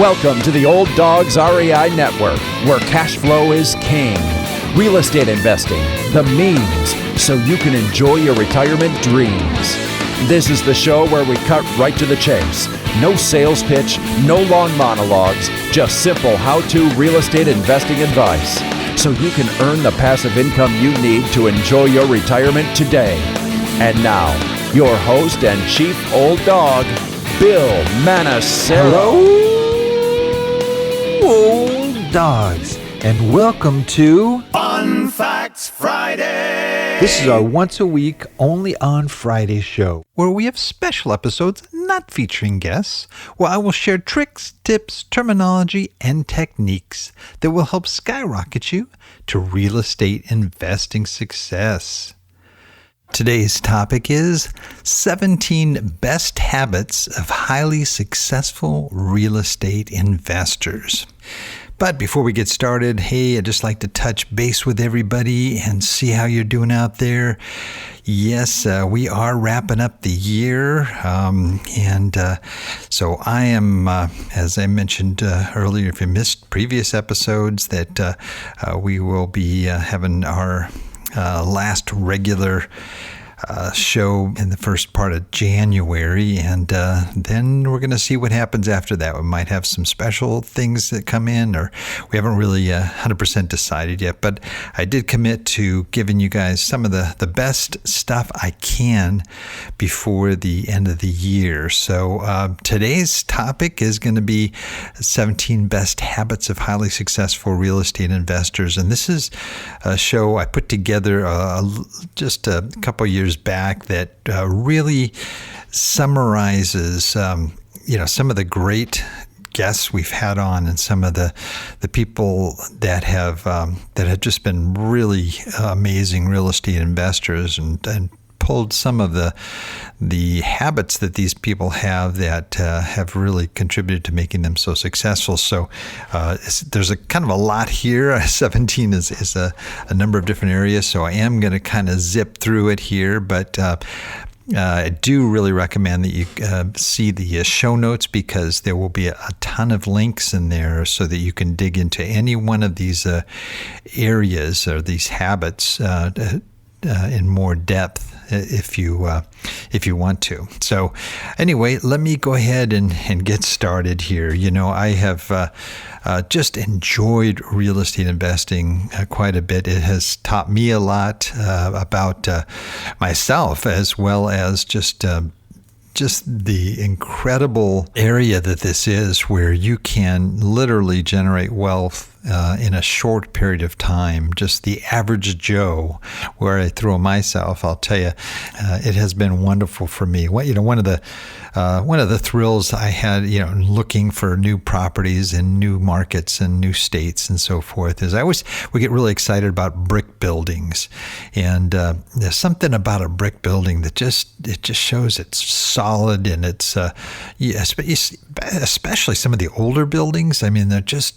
Welcome to the Old Dogs REI Network, where cash flow is king. Real estate investing, the means, so you can enjoy your retirement dreams. This is the show where we cut right to the chase. No sales pitch, no long monologues, just simple how-to real estate investing advice, so you can earn the passive income you need to enjoy your retirement today. And now, your host and chief old dog, Bill Manassero. Hello, old dogs, and welcome to Fun Facts Friday. This is our once a week, only on Friday show, where we have special episodes not featuring guests, where I will share tricks, tips, terminology, and techniques that will help skyrocket you to real estate investing success. Today's topic is 17 best habits of highly successful real estate investors. But before we get started, hey, I'd just like to touch base with everybody and see how you're doing out there. Yes, we are wrapping up the year, so I am, as I mentioned earlier, if you missed previous episodes, that we will be having our last regular show in the first part of January, and then we're going to see what happens after that. We might have some special things that come in, or we haven't really 100% decided yet, but I did commit to giving you guys some of the best stuff I can before the end of the year. So today's topic is going to be 17 best habits of highly successful real estate investors, and this is a show I put together just a couple years back that really summarizes, some of the great guests we've had on, and some of the people that have just been really amazing real estate investors, and pulled some of the habits that these people have that have really contributed to making them so successful. So there's a kind of a lot here. 17 is a number of different areas, so I am going to kind of zip through it here, but I do really recommend that you see the show notes, because there will be a ton of links in there so that you can dig into any one of these areas or these habits in more depth if you want to. So anyway, let me go ahead and get started here. I have just enjoyed real estate investing quite a bit. It has taught me a lot about myself, as well as just the incredible area that this is, where you can literally generate wealth in a short period of time. Just the average Joe, where I throw myself, I'll tell you, it has been wonderful for me. One of the thrills I had, looking for new properties in new markets and new states and so forth, is we get really excited about brick buildings, and there's something about a brick building that just shows it's solid, and it's especially some of the older buildings. I mean, these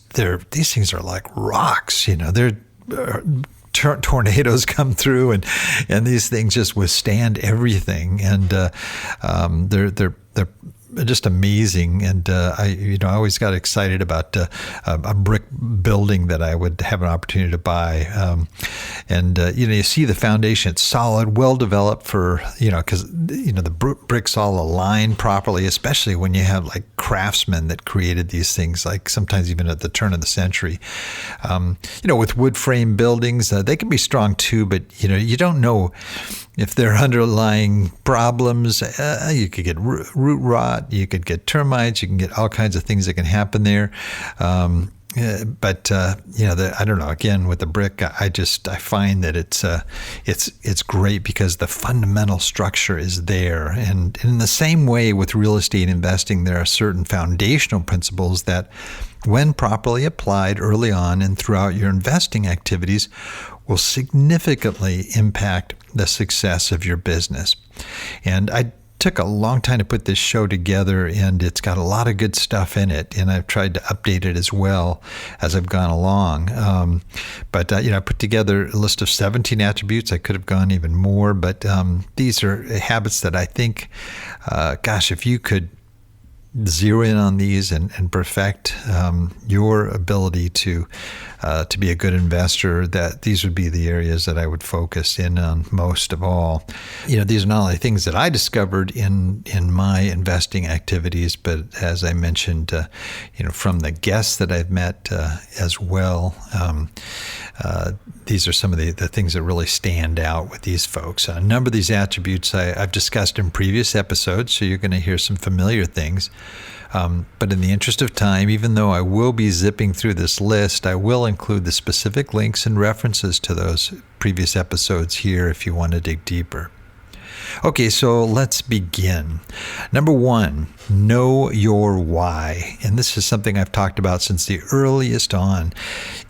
things are like rocks. Tornadoes come through, and these things just withstand everything, and they're just amazing. And I always got excited about a brick building that I would have an opportunity to buy. You see the foundation; it's solid, well developed for because the bricks all align properly, especially when you have like craftsmen that created these things, like sometimes even at the turn of the century. With wood frame buildings, they can be strong too, but you don't know if there are underlying problems. You could get root rot, you could get termites, you can get all kinds of things that can happen there. But I don't know. Again, with the brick, I find that it's great because the fundamental structure is there. And in the same way with real estate investing, there are certain foundational principles that, when properly applied early on and throughout your investing activities, will significantly impact the success of your business. And I took a long time to put this show together, and it's got a lot of good stuff in it, and I've tried to update it as well as I've gone along. I put together a list of 17 attributes. I could have gone even more, but these are habits that I think, if you could zero in on these and perfect your ability to be a good investor, that these would be the areas that I would focus in on most of all. These are not only things that I discovered in my investing activities, but as I mentioned, from the guests that I've met as well. These are some of the things that really stand out with these folks. A number of these attributes I've discussed in previous episodes, so you're going to hear some familiar things. But in the interest of time, even though I will be zipping through this list, I will include the specific links and references to those previous episodes here if you want to dig deeper. Okay, so let's begin. Number one, know your why. And this is something I've talked about since the earliest on.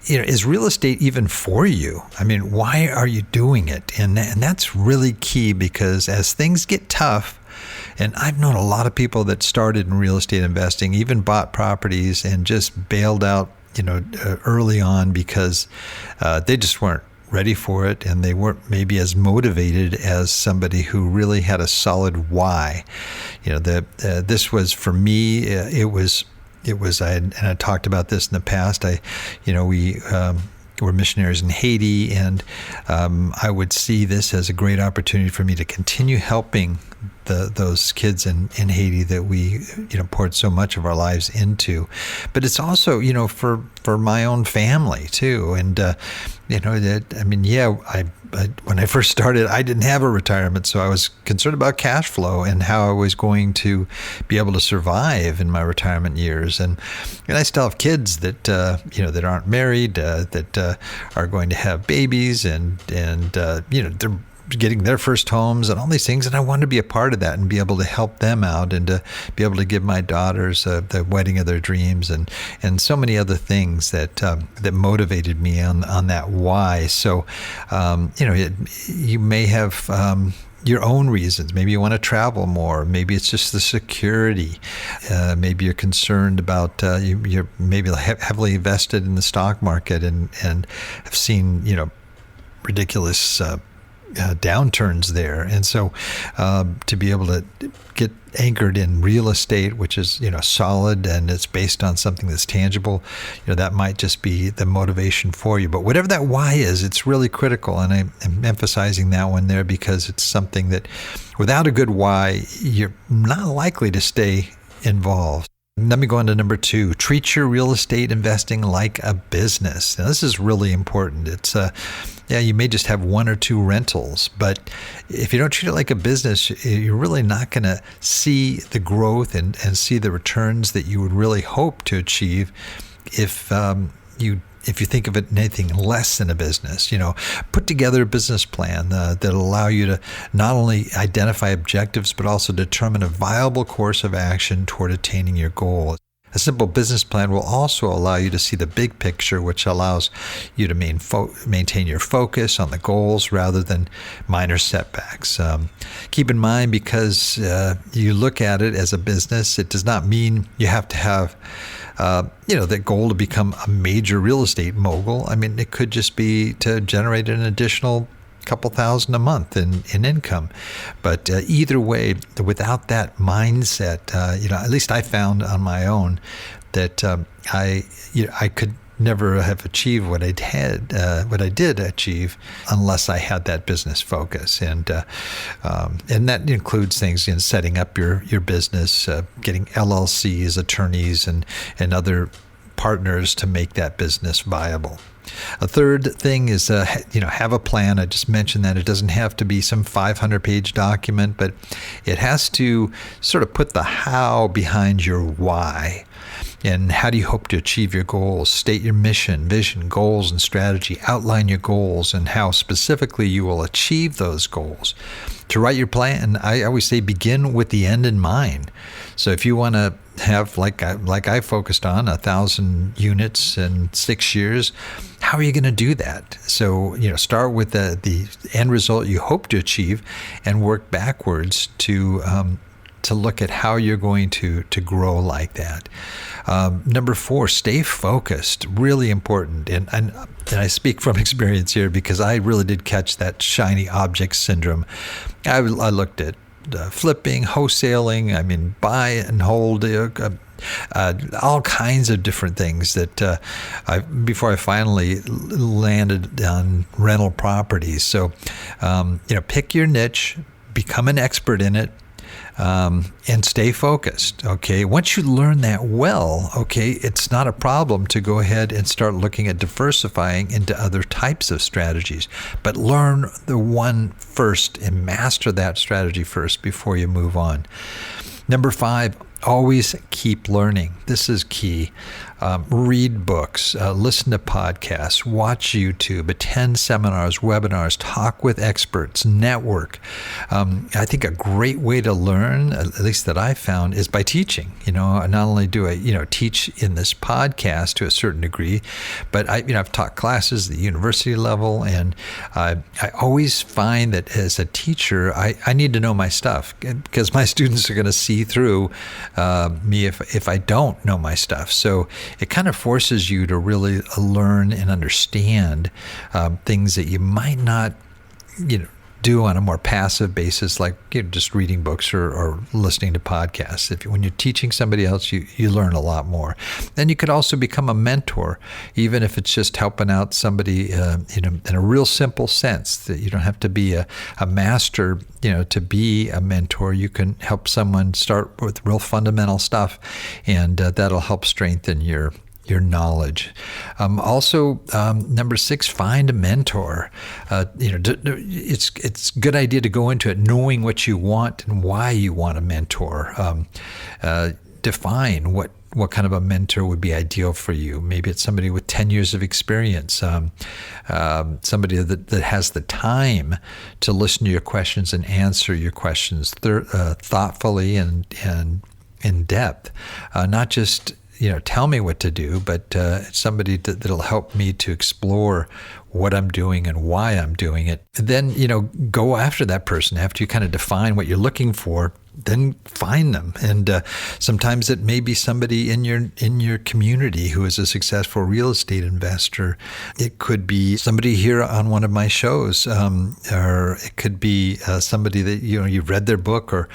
Is real estate even for you? I mean, why are you doing it? And that's really key, because as things get tough, and I've known a lot of people that started in real estate investing, even bought properties and just bailed out, early on because they just weren't ready for it, and they weren't maybe as motivated as somebody who really had a solid why. This was for me. It was. I talked about this in the past. We were missionaries in Haiti, and I would see this as a great opportunity for me to continue helping those kids in Haiti that we poured so much of our lives into. But it's also for my own family too. And when I first started, I didn't have a retirement, so I was concerned about cash flow and how I was going to be able to survive in my retirement years. And I still have kids that aren't married, that are going to have babies, and they're getting their first homes and all these things. And I wanted to be a part of that and be able to help them out, and to be able to give my daughters the wedding of their dreams, and so many other things that motivated me on that why. So, you may have your own reasons. Maybe you want to travel more. Maybe it's just the security. Maybe you're concerned about, you're maybe heavily invested in the stock market and have seen, ridiculous downturns there. And so to be able to get anchored in real estate, which is, solid, and it's based on something that's tangible, that might just be the motivation for you. But whatever that why is, it's really critical. And I'm emphasizing that one there because it's something that without a good why, you're not likely to stay involved. Let me go on to number two. Treat your real estate investing like a business. Now, this is really important. It's you may just have one or two rentals, but if you don't treat it like a business, you're really not going to see the growth and see the returns that you would really hope to achieve if you think of it in anything less than a business. Put together a business plan that'll allow you to not only identify objectives, but also determine a viable course of action toward attaining your goal. A simple business plan will also allow you to see the big picture, which allows you to maintain your focus on the goals rather than minor setbacks. Keep in mind, because you look at it as a business, it does not mean you have to have that goal to become a major real estate mogul. I mean, it could just be to generate an additional couple thousand a month in income. But either way, without that mindset, at least I found on my own that I could never have achieved what I did achieve unless I had that business focus, and that includes things in setting up your business, getting LLCs, attorneys, and other partners to make that business viable. A third thing is, have a plan. I just mentioned that it doesn't have to be some 500-page document, but it has to sort of put the how behind your why. And how do you hope to achieve your goals? State your mission, vision, goals, and strategy. Outline your goals and how specifically you will achieve those goals. To write your plan, I always say begin with the end in mind. So if you want to have, like I focused on, 1,000 units in 6 years, how are you going to do that? So, start with the end result you hope to achieve and work backwards to look at how you're going to grow like that. Number 4, stay focused. Really important. And I speak from experience here because I really did catch that shiny object syndrome. I looked at flipping, wholesaling. I mean, buy and hold. All kinds of different things that before I finally landed on rental properties. So, pick your niche, become an expert in it, and stay focused. Okay. Once you learn that well, okay, it's not a problem to go ahead and start looking at diversifying into other types of strategies. But learn the one first and master that strategy first before you move on. Number 5, always keep learning. This is key. Read books, listen to podcasts, watch YouTube, attend seminars, webinars, talk with experts, network. I think a great way to learn, at least that I found, is by teaching. Not only do I, teach in this podcast to a certain degree, but I've taught classes at the university level, and I always find that as a teacher, I need to know my stuff, because my students are going to see through me if I don't know my stuff. So it kind of forces you to really learn and understand things that you might not, do on a more passive basis, like just reading books or listening to podcasts. When you're teaching somebody else, you learn a lot more. Then you could also become a mentor, even if it's just helping out somebody in a real simple sense. That you don't have to be a master, to be a mentor. You can help someone start with real fundamental stuff, and that'll help strengthen your knowledge. Also, number 6, find a mentor. It's a good idea to go into it knowing what you want and why you want a mentor. Define what kind of a mentor would be ideal for you. Maybe it's somebody with 10 years of experience, somebody that has the time to listen to your questions and answer your questions thoughtfully and in depth, not just tell me what to do, but somebody that'll help me to explore what I'm doing and why I'm doing it. And then, go after that person. After you kind of define what you're looking for, then find them. And sometimes it may be somebody in your community who is a successful real estate investor. It could be somebody here on one of my shows, or it could be somebody that you've read their book, or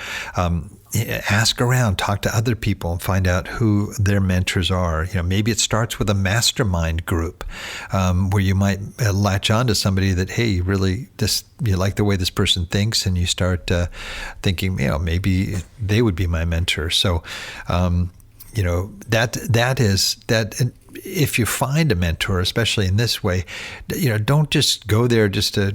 ask around, talk to other people, and find out who their mentors are. Maybe it starts with a mastermind group, where you might latch on to somebody that, hey, you like the way this person thinks, and you start thinking, maybe they would be my mentor. So, that is that. If you find a mentor, especially in this way, don't just go there just to,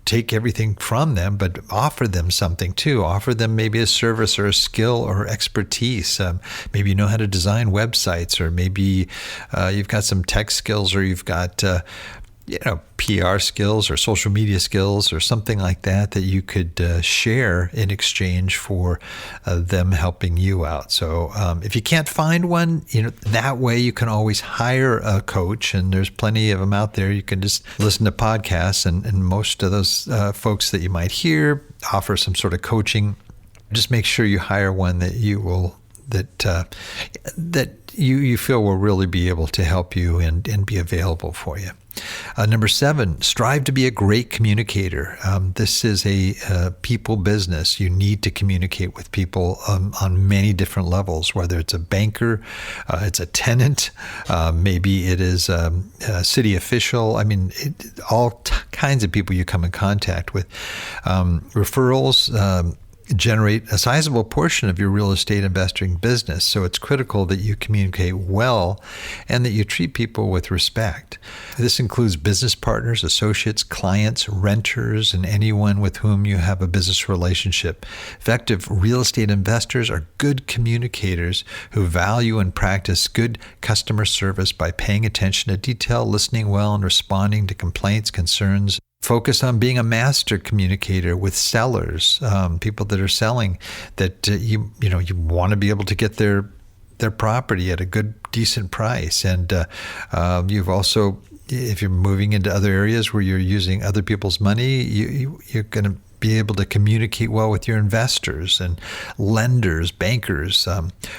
take everything from them, but offer them something too. Offer them maybe a service or a skill or expertise. Maybe you know how to design websites, or maybe you've got some tech skills, or you've got PR skills or social media skills or something like that you could share in exchange for them helping you out. So if you can't find one, that way you can always hire a coach, and there's plenty of them out there. You can just listen to podcasts, and most of those folks that you might hear offer some sort of coaching. Just make sure you hire one that you feel will really be able to help you and be available for you. Number 7, strive to be a great communicator. This is a people business. You need to communicate with people on many different levels, whether it's a banker, it's a tenant, maybe it is a city official. All kinds of people you come in contact with. Referrals generate a sizable portion of your real estate investing business. So it's critical that you communicate well and that you treat people with respect. This includes business partners, associates, clients, renters, and anyone with whom you have a business relationship. Effective real estate investors are good communicators who value and practice good customer service by paying attention to detail, listening well, and responding to complaints, concerns. Focus on being a master communicator with sellers, people that are selling, that you want to be able to get their property at a good, decent price. And you've also, if you're moving into other areas where you're using other people's money, you're going to be able to communicate well with your investors and lenders, bankers,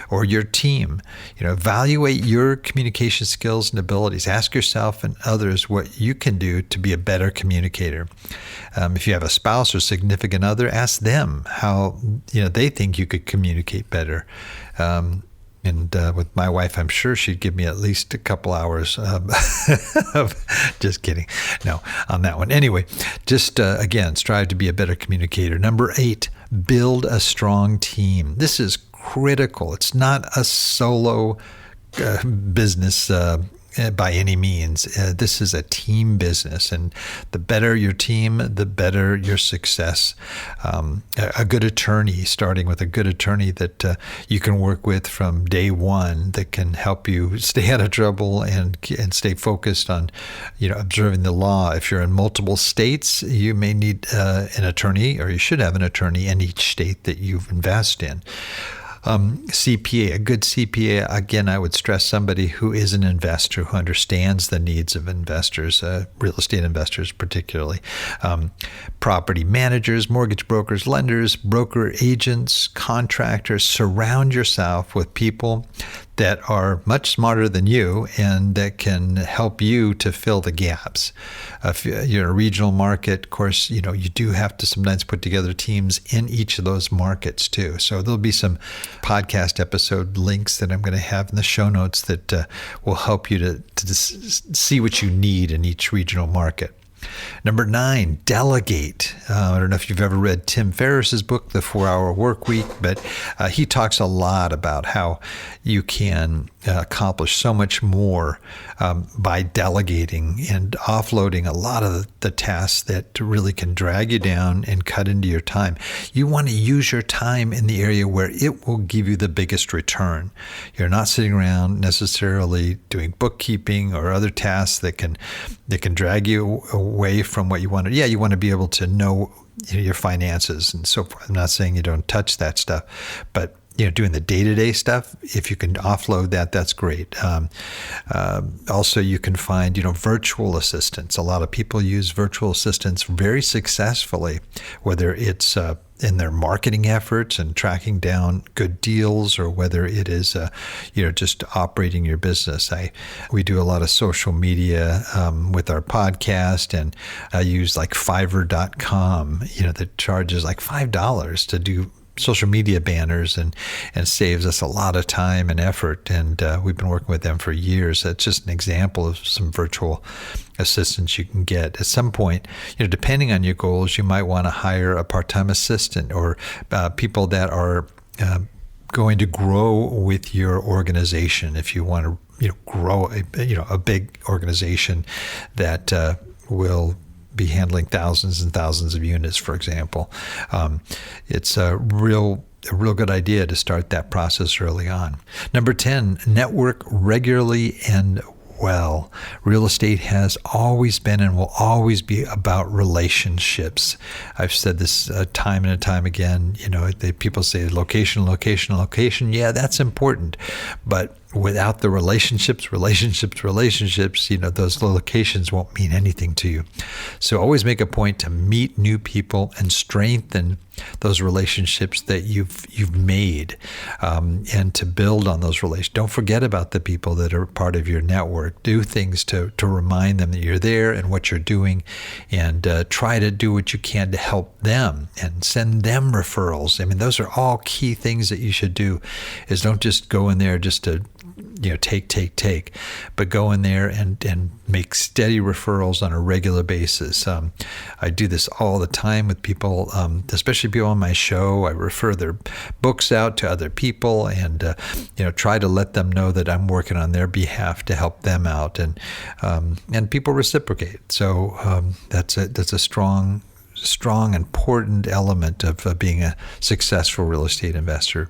or your team. Evaluate your communication skills and abilities. Ask yourself and others what you can do to be a better communicator. If you have a spouse or significant other, ask them how they think you could communicate better. And with my wife, I'm sure she'd give me at least a couple hours of just kidding. No, on that one. Anyway, just again, strive to be a better communicator. Number 8, build a strong team. This is critical. It's not a solo business by any means. This is a team business, and the better your team, the better your success. A good attorney, starting with a good attorney that you can work with from day one, that can help you stay out of trouble and stay focused on, observing the law. If you're in multiple states, you may need an attorney, or you should have an attorney in each state that you invest in. CPA, a good CPA, again, I would stress somebody who is an investor, who understands the needs of investors, real estate investors particularly. Property managers, mortgage brokers, lenders, broker agents, contractors. Surround yourself with people that are much smarter than you and that can help you to fill the gaps. If you're in a regional market, of course, you do have to sometimes put together teams in each of those markets too. So there'll be some podcast episode links that I'm going to have in the show notes that will help you to see what you need in each regional market. Number 9, delegate. I don't know if you've ever read Tim Ferriss's book, The 4-Hour Work Week, but he talks a lot about how you can accomplish so much more by delegating and offloading a lot of the tasks that really can drag you down and cut into your time. You want to use your time in the area where it will give you the biggest return. You're not sitting around necessarily doing bookkeeping or other tasks that can drag you away from what you want to. Yeah, you want to be able to know your finances and so forth. I'm not saying you don't touch that stuff, but doing the day-to-day stuff, if you can offload that, that's great. Also, you can find, virtual assistants. A lot of people use virtual assistants very successfully, whether it's in their marketing efforts and tracking down good deals, or whether it is, just operating your business. We do a lot of social media with our podcast, and I use like Fiverr.com, that charges like $5 to do social media banners and saves us a lot of time and effort. And we've been working with them for years. That's just an example of some virtual assistance you can get. At some point, depending on your goals, you might want to hire a part-time assistant or people that are going to grow with your organization. If you want to, grow a big organization that will be handling thousands and thousands of units, for example. It's a real good idea to start that process early on. Number 10, network regularly and well. Real estate has always been and will always be about relationships. I've said this time and time again. People say location. Yeah, that's important. But without the relationships, those locations won't mean anything to you. So always make a point to meet new people and strengthen those relationships that you've made, and to build on those relations. Don't forget about the people that are part of your network. Do things to remind them that you're there and what you're doing, and try to do what you can to help them and send them referrals. I mean, those are all key things that you should do. Is don't just go in there just to take, but go in there and make steady referrals on a regular basis. I do this all the time with people, especially people on my show. I refer their books out to other people and, try to let them know that I'm working on their behalf to help them out, and people reciprocate. So that's a strong, important element of being a successful real estate investor.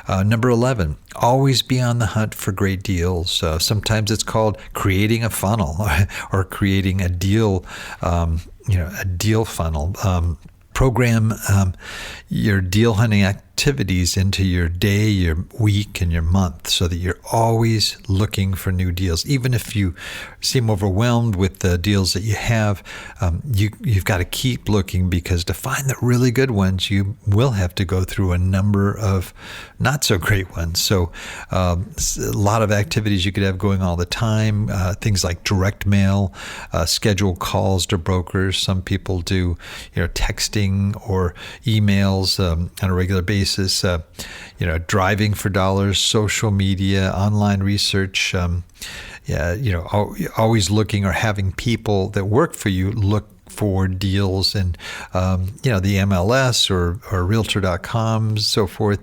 Number 11, always be on the hunt for great deals. Sometimes it's called creating a funnel or creating a deal, a deal funnel. Program your deal hunting activity activities into your day, your week, and your month so that you're always looking for new deals. Even if you seem overwhelmed with the deals that you have, you've got to keep looking, because to find the really good ones, you will have to go through a number of not so great ones. So a lot of activities you could have going all the time, things like direct mail, scheduled calls to brokers. Some people do, texting or emails on a regular basis, driving for dollars, social media, online research, always looking or having people that work for you look for deals and, the MLS or Realtor.com, so forth.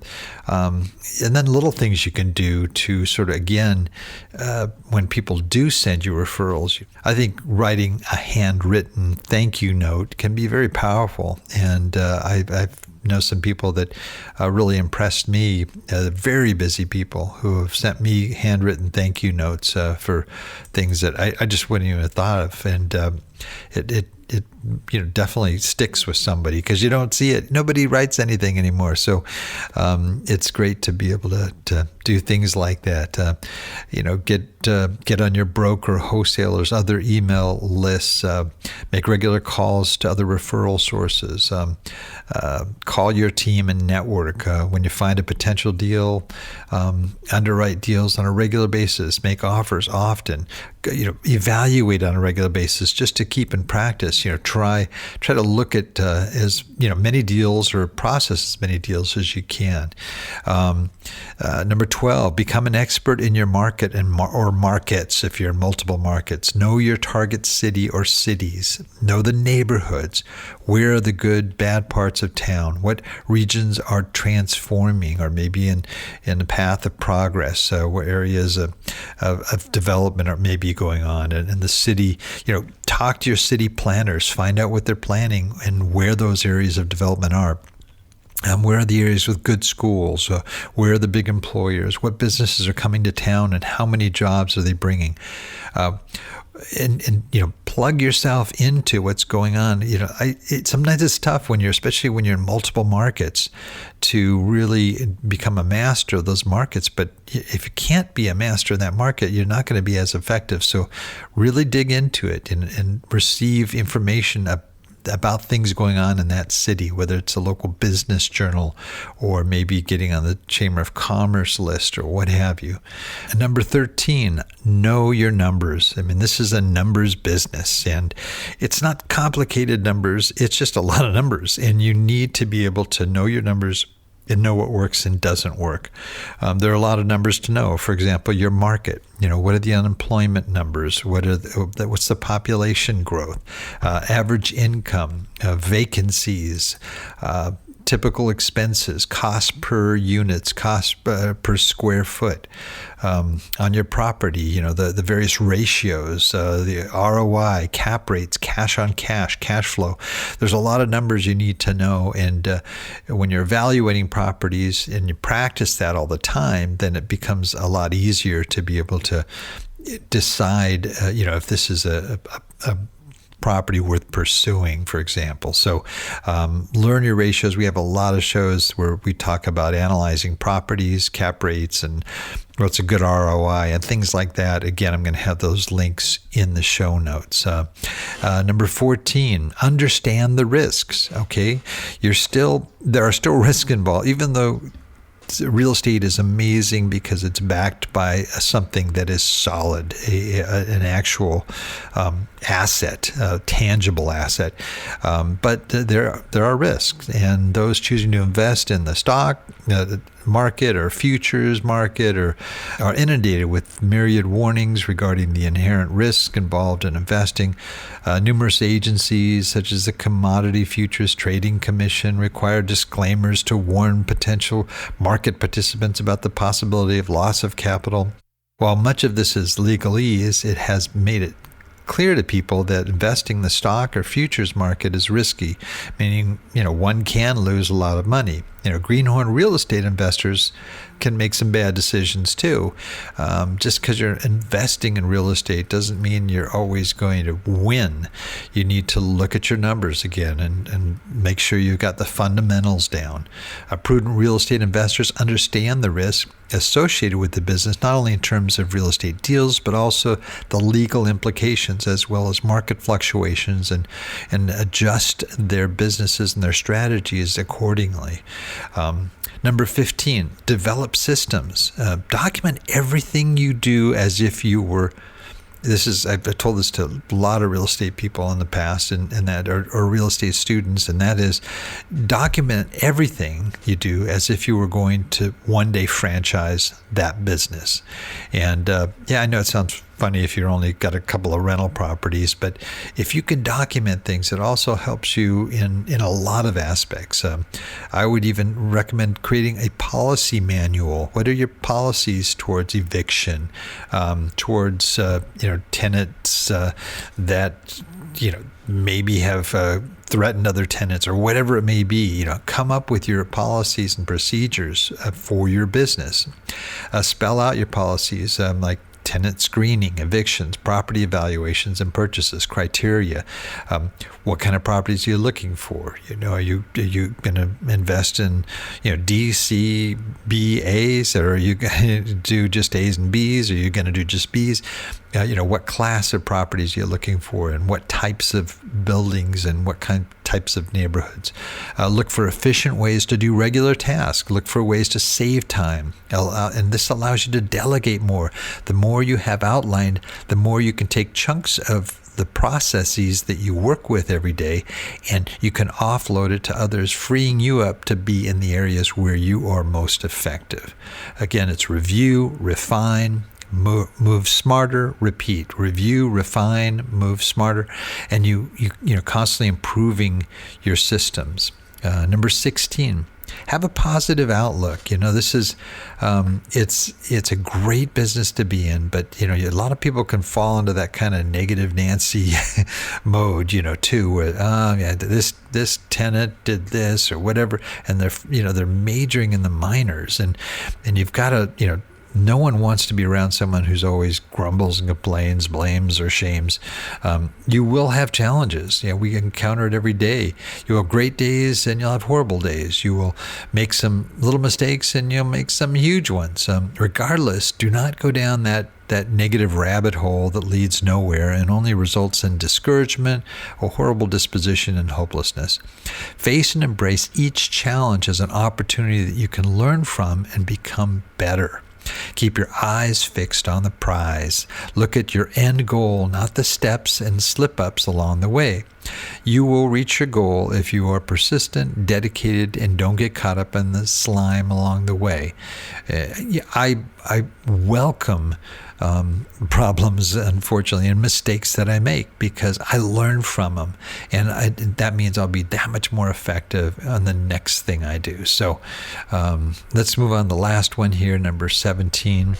And then little things you can do to sort of, again, when people do send you referrals, I think writing a handwritten thank you note can be very powerful. And I've know some people that really impressed me, very busy people who have sent me handwritten thank you notes for things that I just wouldn't even have thought of. And it definitely sticks with somebody, because you don't see it. Nobody writes anything anymore. So it's great to be able to do things like that. Get on your broker, wholesalers, other email lists, make regular calls to other referral sources, call your team and network. When you find a potential deal, underwrite deals on a regular basis, make offers often, evaluate on a regular basis just to keep in practice. Try to look at as many deals or process as many deals as you can. Number 12, become an expert in your market or markets. If you're in multiple markets, know your target city or cities. Know the neighborhoods. Where are the good, bad parts of town? What regions are transforming or maybe in the path of progress? What areas of development are maybe going on? And the city, talk to your city planners. Find out what they're planning and where those areas of development are. Where are the areas with good schools? Where are the big employers? What businesses are coming to town, and how many jobs are they bringing? And plug yourself into what's going on. Sometimes it's tough especially when you're in multiple markets, to really become a master of those markets. But if you can't be a master in that market, you're not going to be as effective. So really dig into it and receive information about things going on in that city, whether it's a local business journal or maybe getting on the Chamber of Commerce list or what have you. And number 13, know your numbers. This is a numbers business, and it's not complicated numbers. It's just a lot of numbers, and you need to be able to know your numbers and know what works and doesn't work. There are a lot of numbers to know. For example, your market. What are the unemployment numbers? What's the population growth? Average income, vacancies, typical expenses, cost per units, cost per square foot on your property, the various ratios, the ROI, cap rates, cash on cash, cash flow. There's a lot of numbers you need to know. And when you're evaluating properties and you practice that all the time, then it becomes a lot easier to be able to decide, if this is a property worth pursuing, for example. So learn your ratios. We have a lot of shows where we talk about analyzing properties, cap rates, and what's a good ROI and things like that. Again, I'm going to have those links in the show notes. Number 14, understand the risks. Okay, there are still risks involved, even though real estate is amazing because it's backed by something that is solid, an actual asset, a tangible asset. But there are risks, and those choosing to invest in the stock market or futures market are inundated with myriad warnings regarding the inherent risk involved in investing. Numerous agencies, such as the Commodity Futures Trading Commission, require disclaimers to warn potential market participants about the possibility of loss of capital. While much of this is legalese, it has made it clear to people that investing in the stock or futures market is risky, meaning, one can lose a lot of money. greenhorn real estate investors can make some bad decisions too. Just because you're investing in real estate doesn't mean you're always going to win. You need to look at your numbers again and make sure you've got the fundamentals down. Prudent real estate investors understand the risk associated with the business, not only in terms of real estate deals, but also the legal implications as well as market fluctuations, and adjust their businesses and their strategies accordingly. Number 15, develop systems. Document everything you do as if you were. I've told this to a lot of real estate people in the past, and that or real estate students, and that is, document everything you do as if you were going to one day franchise that business. And I know it sounds funny if you're only got a couple of rental properties, but if you can document things, it also helps you in a lot of aspects. I would even recommend creating a policy manual. What are your policies towards eviction, towards tenants that maybe have threatened other tenants, or whatever it may be? Come up with your policies and procedures for your business. Spell out your policies, like tenant screening, evictions, property evaluations, and purchases criteria. What kind of properties are you looking for? Are you going to invest in D, C, B, A's, or are you going to do just A's and B's? Are you going to do just B's? What class of properties are you looking for, and what types of buildings and what types of neighborhoods. Look for efficient ways to do regular tasks. Look for ways to save time. And this allows you to delegate more. The more you have outlined, the more you can take chunks of the processes that you work with every day, and you can offload it to others, freeing you up to be in the areas where you are most effective. Again, it's review, refine, move smarter, repeat. Review, refine, move smarter, and you constantly improving your systems. Number 16, have a positive outlook. This is it's a great business to be in, but a lot of people can fall into that kind of negative Nancy mode, too, where this tenant did this or whatever, and they're majoring in the minors, and you've got to no one wants to be around someone who's always grumbles and complains, blames, or shames. You will have challenges. We encounter it every day. You'll have great days and you'll have horrible days. You will make some little mistakes and you'll make some huge ones. Regardless, do not go down that negative rabbit hole that leads nowhere and only results in discouragement, a horrible disposition, and hopelessness. Face and embrace each challenge as an opportunity that you can learn from and become better. Keep your eyes fixed on the prize. Look at your end goal, not the steps and slip-ups along the way. You will reach your goal if you are persistent, dedicated, and don't get caught up in the slime along the way. I welcome problems, unfortunately, and mistakes that I make, because I learn from them, and that means I'll be that much more effective on the next thing I do. So let's move on to the last one here, number 17.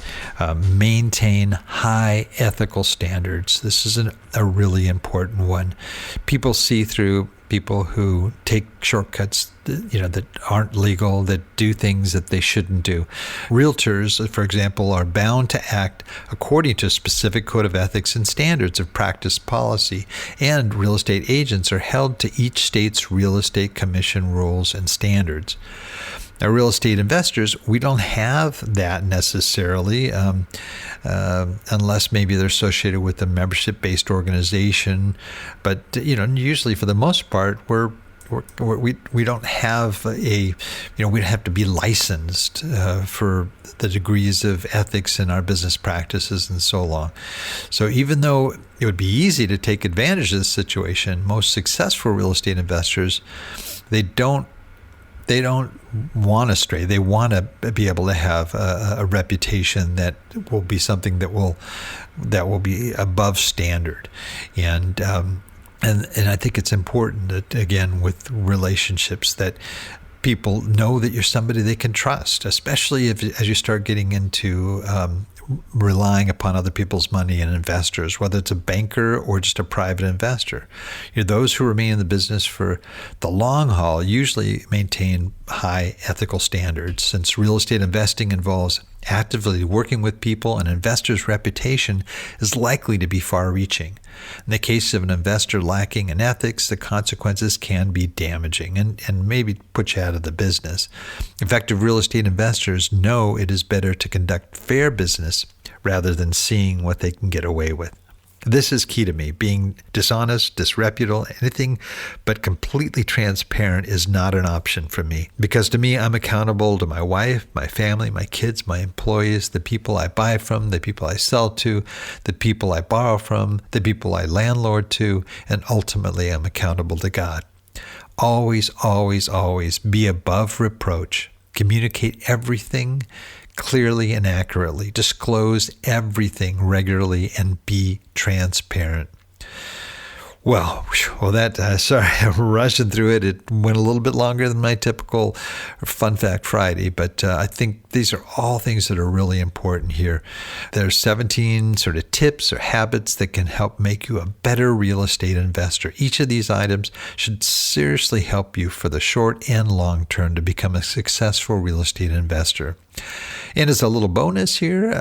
Maintain high ethical standards. This is a really important one. People see through people who take shortcuts, that aren't legal, that do things that they shouldn't do. Realtors, for example, are bound to act according to a specific code of ethics and standards of practice policy, and real estate agents are held to each state's real estate commission rules and standards. Now, real estate investors, we don't have that necessarily, unless maybe they're associated with a membership-based organization. But usually, for the most part, we don't have we don't have to be licensed for the degrees of ethics in our business practices and so on. So even though it would be easy to take advantage of this situation, most successful real estate investors, they don't want to stray. They want to be able to have a reputation that will be something that will be above standard, and I think it's important that, again, with relationships, that people know that you're somebody they can trust, especially as you start getting into relying upon other people's money and investors, whether it's a banker or just a private investor. Those who remain in the business for the long haul usually maintain high ethical standards, since real estate investing involves actively working with people. An investor's reputation is likely to be far-reaching. In the case of an investor lacking in ethics, the consequences can be damaging and maybe put you out of the business. Effective real estate investors know it is better to conduct fair business rather than seeing what they can get away with. This is key to me. Being dishonest, disreputable, anything but completely transparent is not an option for me. Because to me, I'm accountable to my wife, my family, my kids, my employees, the people I buy from, the people I sell to, the people I borrow from, the people I landlord to, and ultimately I'm accountable to God. Always, always, always be above reproach. Communicate everything clearly and accurately. Disclose everything regularly and be transparent. Well, sorry, I'm rushing through it. It went a little bit longer than my typical Fun Fact Friday, but I think these are all things that are really important here. There's 17 sort of tips or habits that can help make you a better real estate investor. Each of these items should seriously help you for the short and long term to become a successful real estate investor. And as a little bonus here,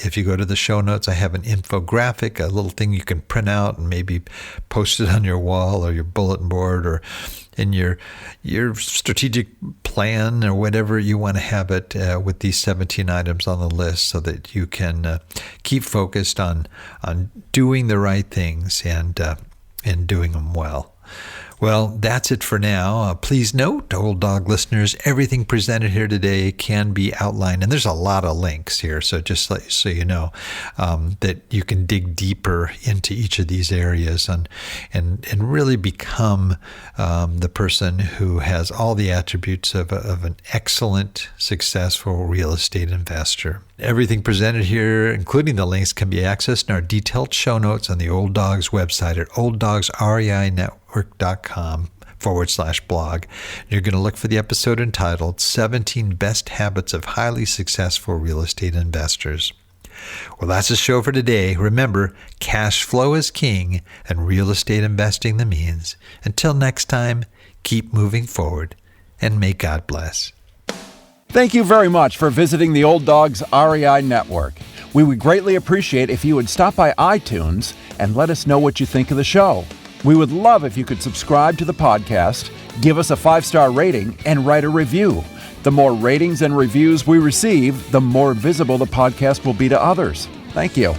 if you go to the show notes, I have an infographic, a little thing you can print out and maybe post it on your wall or your bulletin board or in your strategic plan or whatever you want to have it with these 17 items on the list, so that you can keep focused on doing the right things and doing them well. Well, that's it for now. Please note, Old Dog listeners, everything presented here today can be outlined, and there's a lot of links here, so just so you know, that you can dig deeper into each of these areas and really become the person who has all the attributes of an excellent, successful real estate investor. Everything presented here, including the links, can be accessed in our detailed show notes on the Old Dogs website at olddogsreinetwork.com/blog. You're going to look for the episode entitled 17 Best Habits of Highly Successful Real Estate Investors. Well, that's the show for today. Remember, cash flow is king and real estate investing the means. Until next time, keep moving forward and may God bless. Thank you very much for visiting the Old Dogs REI Network. We would greatly appreciate if you would stop by iTunes and let us know what you think of the show. We would love if you could subscribe to the podcast, give us a 5-star rating, and write a review. The more ratings and reviews we receive, the more visible the podcast will be to others. Thank you.